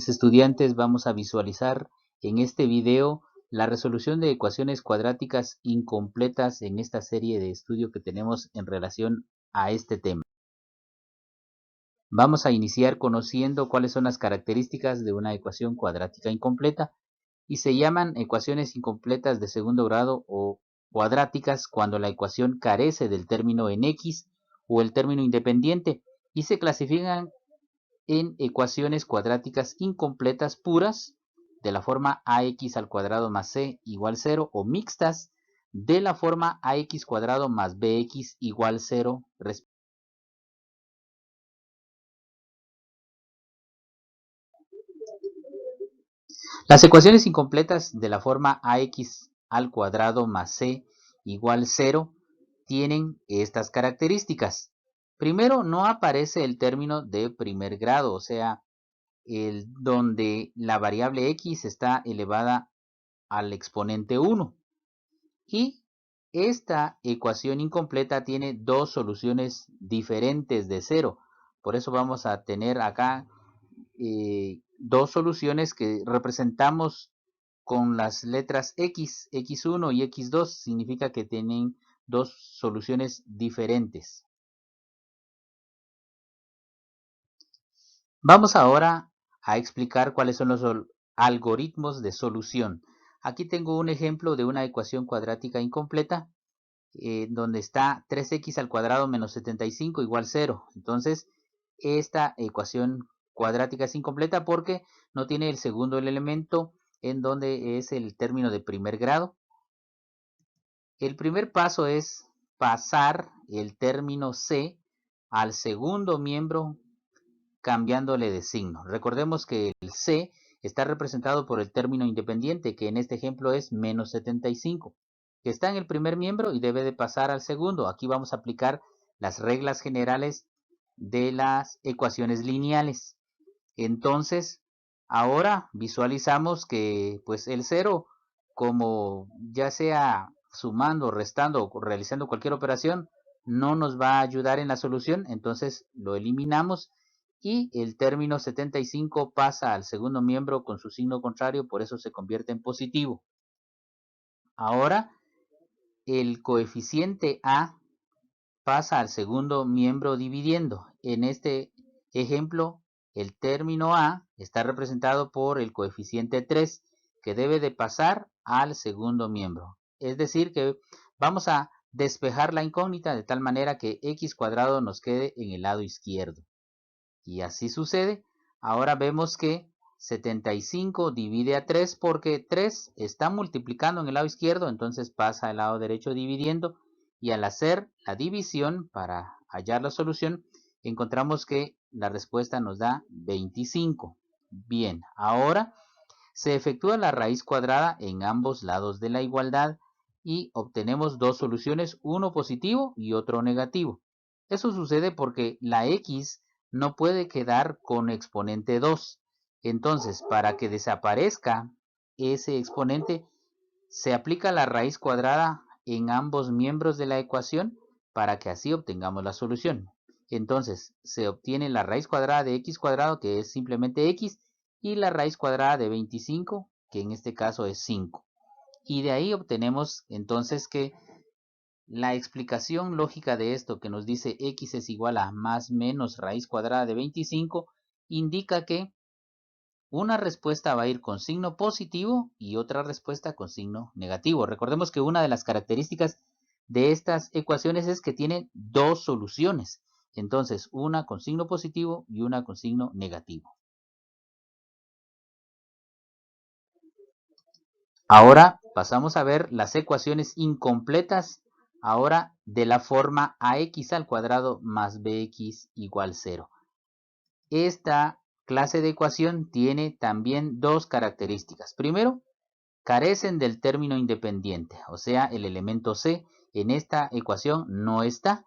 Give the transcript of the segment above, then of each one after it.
Estudiantes, vamos a visualizar en este video la resolución de ecuaciones cuadráticas incompletas en esta serie de estudio que tenemos en relación a este tema. Vamos a iniciar conociendo cuáles son las características de una ecuación cuadrática incompleta y se llaman ecuaciones incompletas de segundo grado o cuadráticas cuando la ecuación carece del término en x o el término independiente y se clasifican en ecuaciones cuadráticas incompletas puras de la forma ax al cuadrado más c igual 0 o mixtas de la forma ax cuadrado más bx igual 0. Las ecuaciones incompletas de la forma ax al cuadrado más c igual 0 tienen estas características. Primero, no aparece el término de primer grado, o sea, donde la variable x está elevada al exponente 1. Y esta ecuación incompleta tiene dos soluciones diferentes de 0. Por eso vamos a tener acá dos soluciones que representamos con las letras x, x1 y x2. Significa que tienen dos soluciones diferentes. Vamos ahora a explicar cuáles son los algoritmos de solución. Aquí tengo un ejemplo de una ecuación cuadrática incompleta donde está 3x al cuadrado menos 75 igual 0. Entonces, esta ecuación cuadrática es incompleta porque no tiene el segundo elemento en donde es el término de primer grado. El primer paso es pasar el término c al segundo miembro cambiándole de signo. Recordemos que el c está representado por el término independiente, que en este ejemplo es menos 75, que está en el primer miembro y debe de pasar al segundo. Aquí vamos a aplicar las reglas generales de las ecuaciones lineales. Entonces, ahora visualizamos que pues el 0, como ya sea sumando, restando o realizando cualquier operación, no nos va a ayudar en la solución, entonces lo eliminamos y el término 75 pasa al segundo miembro con su signo contrario, por eso se convierte en positivo. Ahora el coeficiente a pasa al segundo miembro dividiendo. En este ejemplo, el término a está representado por el coeficiente 3, que debe de pasar al segundo miembro. Es decir, que vamos a despejar la incógnita de tal manera que x cuadrado nos quede en el lado izquierdo. Y así sucede. Ahora vemos que 75 divide a 3 porque 3 está multiplicando en el lado izquierdo, entonces pasa al lado derecho dividiendo, y al hacer la división para hallar la solución, encontramos que la respuesta nos da 25. Bien, ahora se efectúa la raíz cuadrada en ambos lados de la igualdad y obtenemos dos soluciones, uno positivo y otro negativo. Eso sucede porque la x no puede quedar con exponente 2. Entonces, para que desaparezca ese exponente, se aplica la raíz cuadrada en ambos miembros de la ecuación para que así obtengamos la solución. Entonces, se obtiene la raíz cuadrada de x cuadrado, que es simplemente x, y la raíz cuadrada de 25, que en este caso es 5. Y de ahí obtenemos entonces que la explicación lógica de esto que nos dice x es igual a más menos raíz cuadrada de 25 indica que una respuesta va a ir con signo positivo y otra respuesta con signo negativo. Recordemos que una de las características de estas ecuaciones es que tienen dos soluciones. Entonces, una con signo positivo y una con signo negativo. Ahora pasamos a ver las ecuaciones incompletas ahora de la forma ax al cuadrado más bx igual 0. Esta clase de ecuación tiene también dos características. Primero, carecen del término independiente, o sea, el elemento c en esta ecuación no está.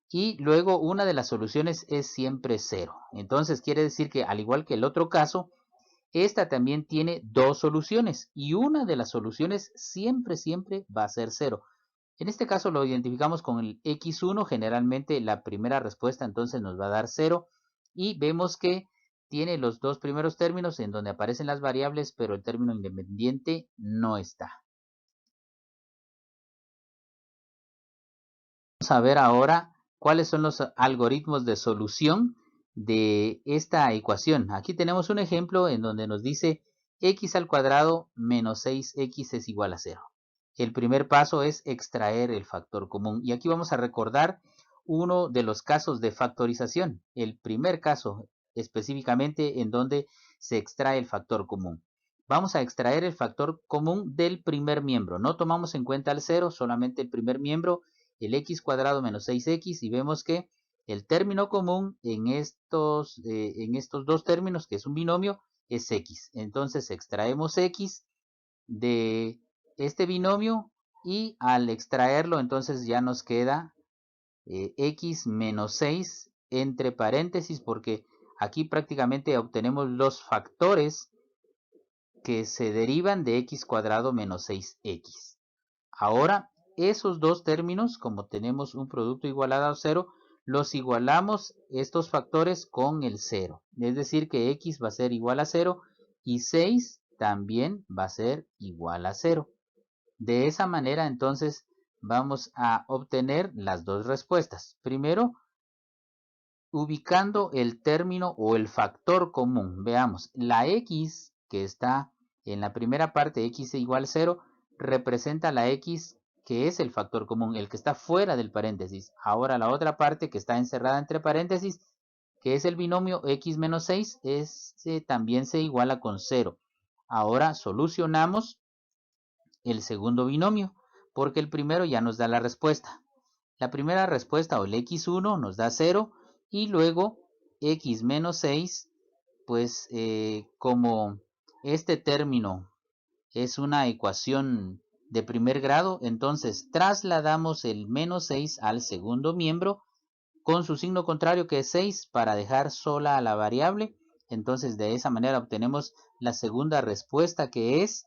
Y luego una de las soluciones es siempre 0. Entonces quiere decir que al igual que el otro caso, esta también tiene dos soluciones y una de las soluciones siempre va a ser 0. En este caso lo identificamos con el x1, generalmente la primera respuesta entonces nos va a dar 0 y vemos que tiene los dos primeros términos en donde aparecen las variables, pero el término independiente no está. Vamos a ver ahora cuáles son los algoritmos de solución de esta ecuación. Aquí tenemos un ejemplo en donde nos dice x al cuadrado menos 6x es igual a 0. El primer paso es extraer el factor común. Y aquí vamos a recordar uno de los casos de factorización. El primer caso específicamente en donde se extrae el factor común. Vamos a extraer el factor común del primer miembro. No tomamos en cuenta el 0, solamente el primer miembro, el x cuadrado menos 6x, y vemos que el término común en estos dos términos, que es un binomio, es x. Entonces extraemos x de este binomio y al extraerlo entonces ya nos queda x menos 6 entre paréntesis, porque aquí prácticamente obtenemos los factores que se derivan de x cuadrado menos 6x. Ahora, esos dos términos, como tenemos un producto igualado a 0, los igualamos estos factores con el 0. Es decir, que x va a ser igual a 0 y 6 también va a ser igual a 0. De esa manera, entonces, vamos a obtener las dos respuestas. Primero, ubicando el término o el factor común. Veamos, la x que está en la primera parte, x igual a 0, representa la x que es el factor común, el que está fuera del paréntesis. Ahora la otra parte que está encerrada entre paréntesis, que es el binomio x menos 6, también se iguala con 0. Ahora solucionamos el segundo binomio, porque el primero ya nos da la respuesta. La primera respuesta, o el x1, nos da 0, y luego x menos 6, pues como este término es una ecuación de primer grado, entonces trasladamos el menos 6 al segundo miembro con su signo contrario, que es 6, para dejar sola a la variable. Entonces de esa manera obtenemos la segunda respuesta, que es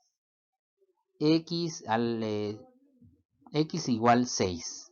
x igual 6.